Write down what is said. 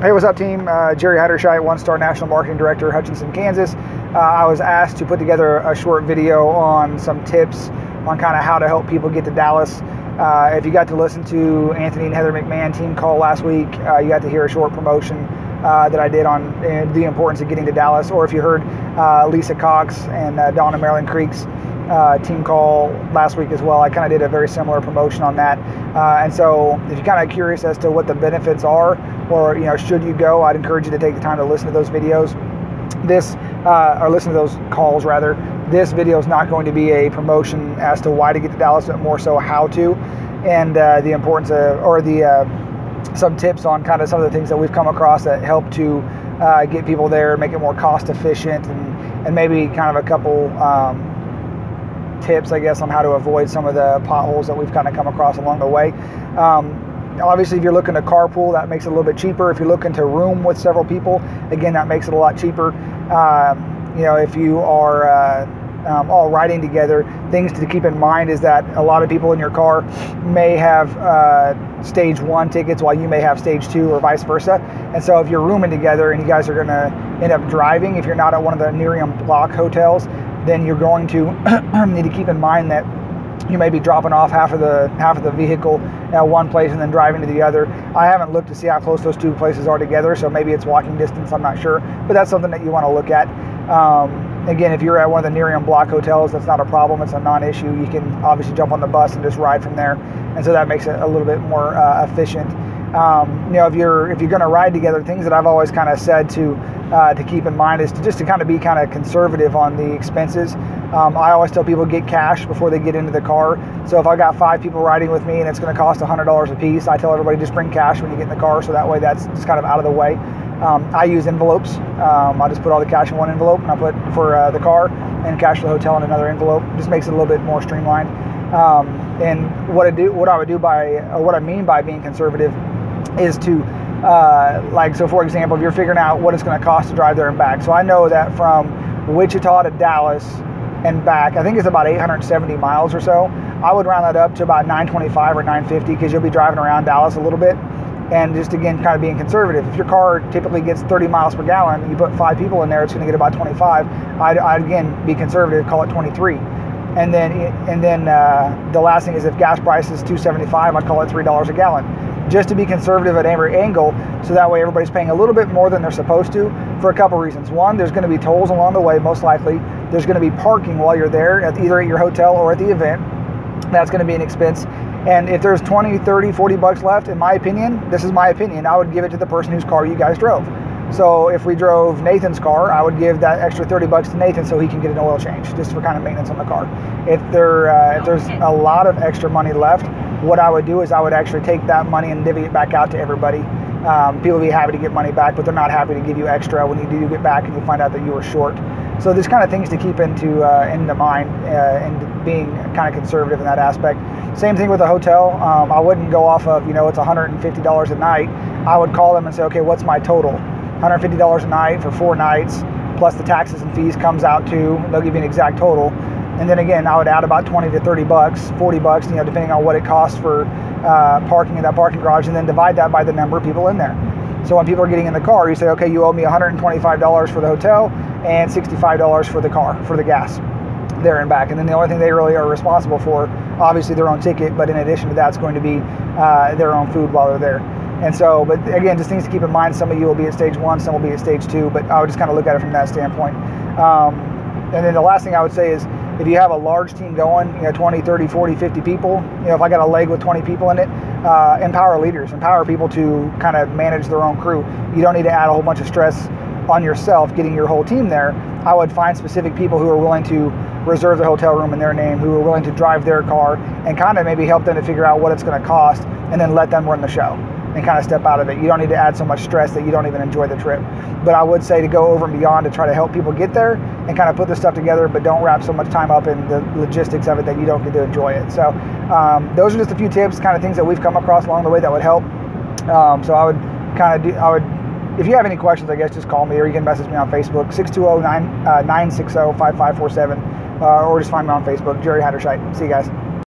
Hey, what's up, team? Jerry Hatterscheit, one-star National Marketing Director, Hutchinson, Kansas. I was asked to put together a short video on some tips on kind of how to help people get to Dallas. If you got to listen to Anthony and Heather McMahon team call last week, you got to hear a short promotion that I did on the importance of getting to Dallas. Or if you heard Lisa Cox and Donna Marilyn Creek's team call last week as well, I kind of did a very similar promotion on that. And so if you're kind of curious as to what the benefits are, or should you go, I'd encourage you to take the time to listen to those videos. Or listen to those calls rather. This video is not going to be a promotion as to why to get to Dallas, but more so how to, and the importance of, or some tips on kind of some of the things that we've come across that help to get people there, make it more cost efficient, and maybe kind of a couple tips, I guess, on how to avoid some of the potholes that we've kind of come across along the way. Obviously, if you're looking to carpool, that makes it a little bit cheaper. If you're looking to room with several people, again, that makes it a lot cheaper. If you are all riding together, things to keep in mind is that a lot of people in your car may have stage 1 tickets while you may have stage 2, or vice versa. And so if you're rooming together and you guys are going to end up driving, if you're not at one of the Nerium block hotels, then you're going to need to keep in mind that you may be dropping off half of the vehicle at one place and then driving to the other. I haven't looked to see how close those two places are together, so maybe it's walking distance, I'm not sure, but that's something that you want to look at. Again, if you're at one of the Nerium block hotels, that's not a problem. It's a non-issue. You can obviously jump on the bus and just ride from there, and so that makes it a little bit more efficient. If you're going to ride together, things that I've always kind of said to keep in mind is to kind of be kind of conservative on the expenses. I always tell people get cash before they get into the car. So if I got 5 people riding with me and it's going to cost $100 a piece, I tell everybody just bring cash when you get in the car, so that way that's just kind of out of the way. I use envelopes. I just put all the cash in one envelope, and I put for the car and cash for the hotel in another envelope. It just makes it a little bit more streamlined. And what I mean by being conservative is to so for example, if you're figuring out what it's going to cost to drive there and back. So I know that from Wichita to Dallas and back, I think it's about 870 miles or so. I would round that up to about 925 or 950, because you'll be driving around Dallas a little bit. And just again, kind of being conservative. If your car typically gets 30 miles per gallon, and you put 5 people in there, it's going to get about 25. I'd again be conservative, call it 23. And then the last thing is, if gas price is $2.75, I'd call it $3 a gallon. Just to be conservative at every angle, so that way everybody's paying a little bit more than they're supposed to, for a couple reasons. One, there's going to be tolls along the way, most likely. There's going to be parking while you're there, either at your hotel or at the event. That's going to be an expense. And if there's 20, 30, 40 bucks left, in my opinion, this is my opinion, I would give it to the person whose car you guys drove. So if we drove Nathan's car, I would give that extra 30 bucks to Nathan so he can get an oil change, just for kind of maintenance on the car. If there's a lot of extra money left, what I would do is I would actually take that money and divvy it back out to everybody. People will be happy to get money back, but they're not happy to give you extra when you do get back and you find out that you were short. So there's kind of things to keep into mind and being kind of conservative in that aspect. Same thing with a hotel. I wouldn't go off of, it's $150 a night. I would call them and say, okay, what's my total? $150 a night for 4 nights, plus the taxes and fees comes out to, they'll give you an exact total. And then again, I would add about 20 to 30 bucks, 40 bucks, depending on what it costs for parking in that parking garage, and then divide that by the number of people in there. So when people are getting in the car, you say, okay, you owe me $125 for the hotel and $65 for the car, for the gas there and back. And then the only thing they really are responsible for, obviously their own ticket, but in addition to that, it's going to be their own food while they're there. And so, but again, just things to keep in mind. Some of you will be at stage 1, some will be at stage 2, but I would just kind of look at it from that standpoint. And then the last thing I would say is, if you have a large team going, 20, 30, 40, 50 people, if I got a leg with 20 people in it, empower leaders, empower people to kind of manage their own crew. You don't need to add a whole bunch of stress on yourself getting your whole team there. I would find specific people who are willing to reserve the hotel room in their name, who are willing to drive their car, and kind of maybe help them to figure out what it's going to cost, and then let them run the show and kind of step out of it. You don't need to add so much stress that you don't even enjoy the trip. But I would say to go over and beyond to try to help people get there and kind of put this stuff together, but don't wrap so much time up in the logistics of it that you don't get to enjoy it. So those are just a few tips, kind of things that we've come across along the way that would help. So I would if you have any questions, I guess just call me, or you can message me on Facebook, 620-960-5547, or just find me on Facebook, Jerry Hatterscheit. See you guys.